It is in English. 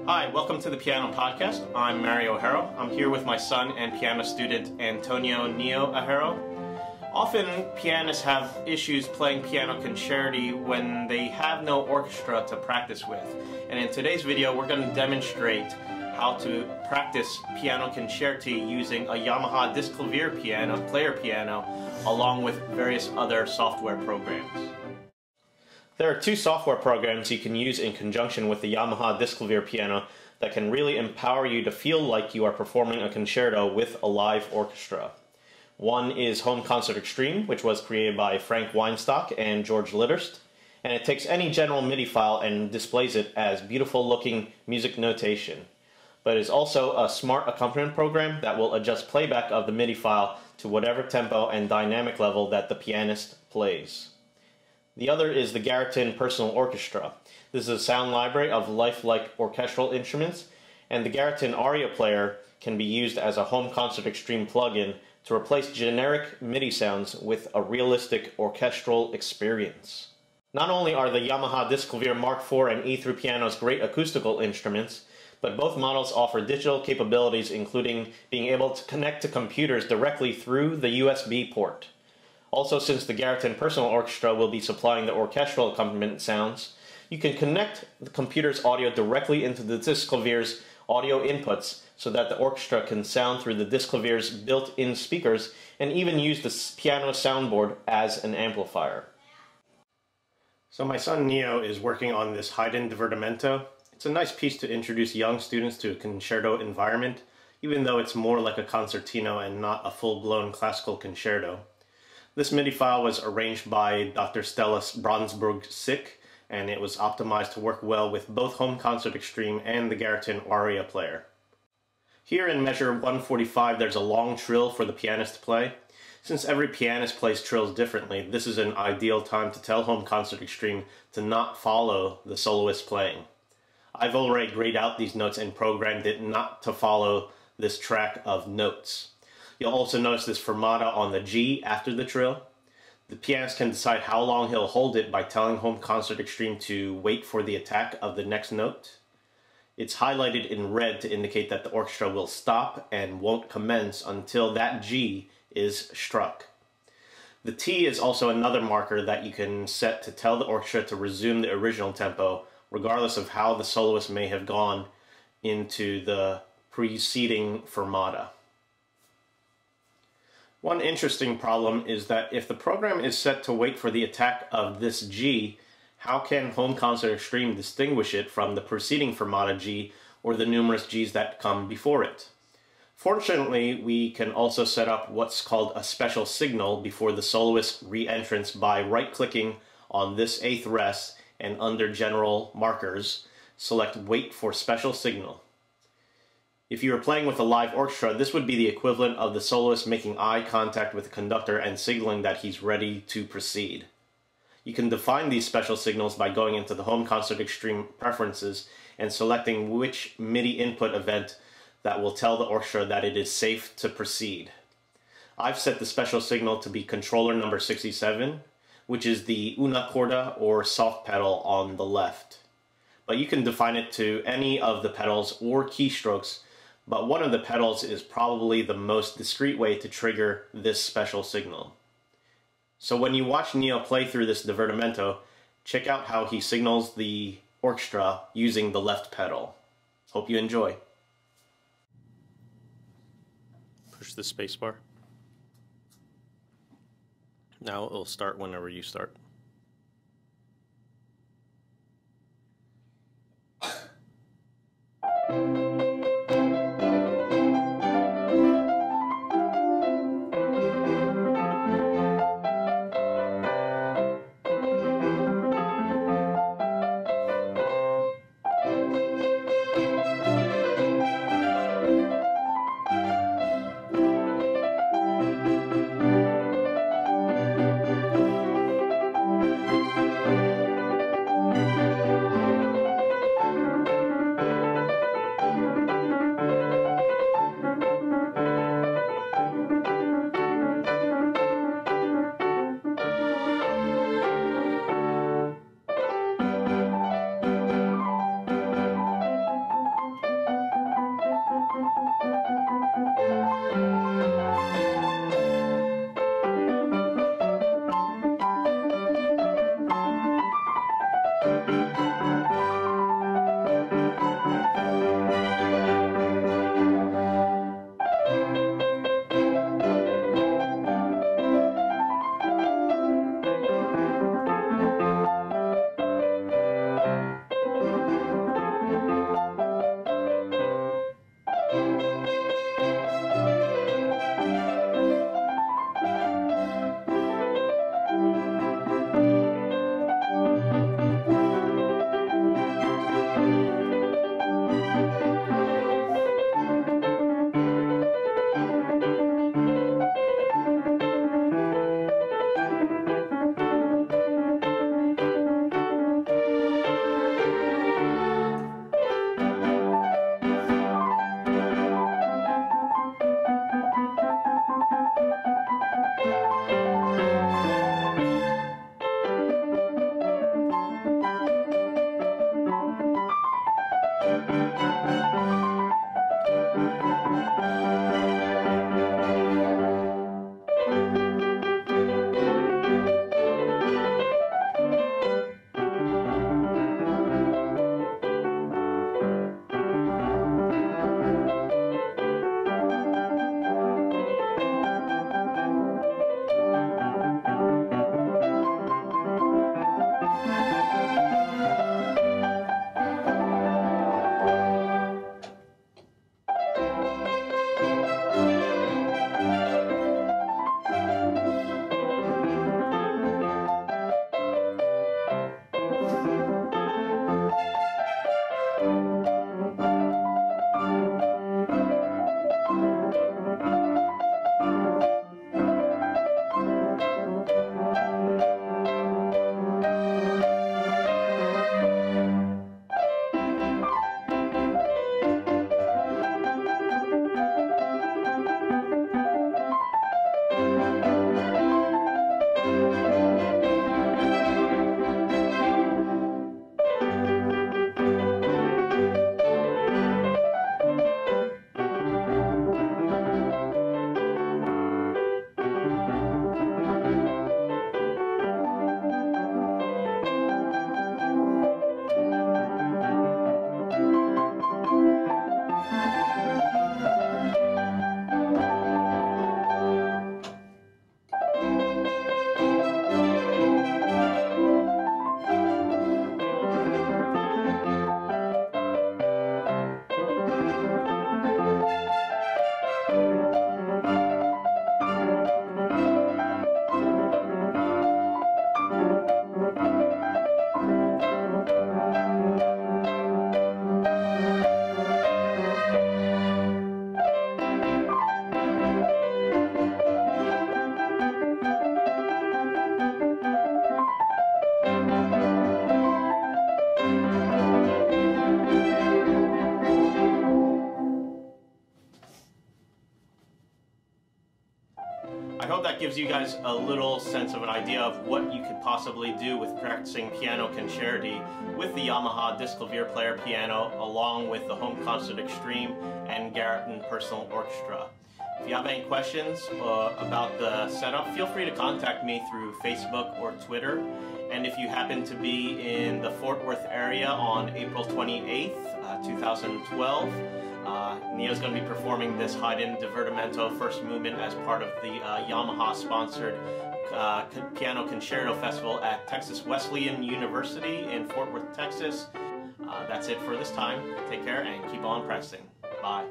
Hi, welcome to the Piano Podcast. I'm Mario Ahero. I'm here with my son and piano student Antonio Neo Ahero. Often pianists have issues playing piano concerti when they have no orchestra to practice with. And in today's video we're going to demonstrate how to practice piano concerti using a Yamaha Disklavier player piano along with various other software programs. There are two software programs you can use in conjunction with the Yamaha Disklavier Piano that can really empower you to feel like you are performing a concerto with a live orchestra. One is Home Concert Extreme, which was created by Frank Weinstock and George Litterst, and it takes any general MIDI file and displays it as beautiful looking music notation. But it is also a smart accompaniment program that will adjust playback of the MIDI file to whatever tempo and dynamic level that the pianist plays. The other is the Garriton Personal Orchestra. This is a sound library of lifelike orchestral instruments, and the Garriton Aria Player can be used as a Home Concert Extreme plugin to replace generic MIDI sounds with a realistic orchestral experience. Not only are the Yamaha Disklavier Mark IV and E3 pianos great acoustical instruments, but both models offer digital capabilities, including being able to connect to computers directly through the USB port. Also, since the Garriton Personal Orchestra will be supplying the orchestral accompaniment sounds, you can connect the computer's audio directly into the Disklavier's audio inputs so that the orchestra can sound through the Disklavier's built-in speakers and even use the piano soundboard as an amplifier. So my son Neo is working on this Haydn Divertimento. It's a nice piece to introduce young students to a concerto environment, even though it's more like a concertino and not a full-blown classical concerto. This MIDI file was arranged by Dr. Stella Bronsburg-Sick, and it was optimized to work well with both Home Concert Extreme and the Garriton Aria Player. Here in measure 145 there's a long trill for the pianist to play. Since every pianist plays trills differently, this is an ideal time to tell Home Concert Extreme to not follow the soloist playing. I've already grayed out these notes and programmed it not to follow this track of notes. You'll also notice this fermata on the G after the trill. The pianist can decide how long he'll hold it by telling Home Concert Extreme to wait for the attack of the next note. It's highlighted in red to indicate that the orchestra will stop and won't commence until that G is struck. The T is also another marker that you can set to tell the orchestra to resume the original tempo, regardless of how the soloist may have gone into the preceding fermata. One interesting problem is that if the program is set to wait for the attack of this G, how can Home Concert Extreme distinguish it from the preceding fermata G or the numerous Gs that come before it? Fortunately, we can also set up what's called a special signal before the soloist's re-entrance by right-clicking on this 8th rest and under General Markers, select Wait for Special Signal. If you were playing with a live orchestra, this would be the equivalent of the soloist making eye contact with the conductor and signaling that he's ready to proceed. You can define these special signals by going into the Home Concert Extreme preferences and selecting which MIDI input event that will tell the orchestra that it is safe to proceed. I've set the special signal to be controller number 67, which is the una corda or soft pedal on the left. But you can define it to any of the pedals or keystrokes, but one of the pedals is probably the most discreet way to trigger this special signal. So when you watch Neo play through this divertimento, check out how he signals the orchestra using the left pedal. Hope you enjoy. Push the spacebar. Now it'll start whenever you start. I hope that gives you guys a little sense of an idea of what you could possibly do with practicing piano concerti with the Yamaha Disklavier Player Piano, along with the Home Concert Extreme and Garrett Personal Orchestra. If you have any questions about the setup, feel free to contact me through Facebook or Twitter. And if you happen to be in the Fort Worth area on April 28th, 2012, Neo's going to be performing this Haydn Divertimento First Movement as part of the Yamaha-sponsored Piano Concerto Festival at Texas Wesleyan University in Fort Worth, Texas. That's it for this time. Take care and keep on practicing. Bye.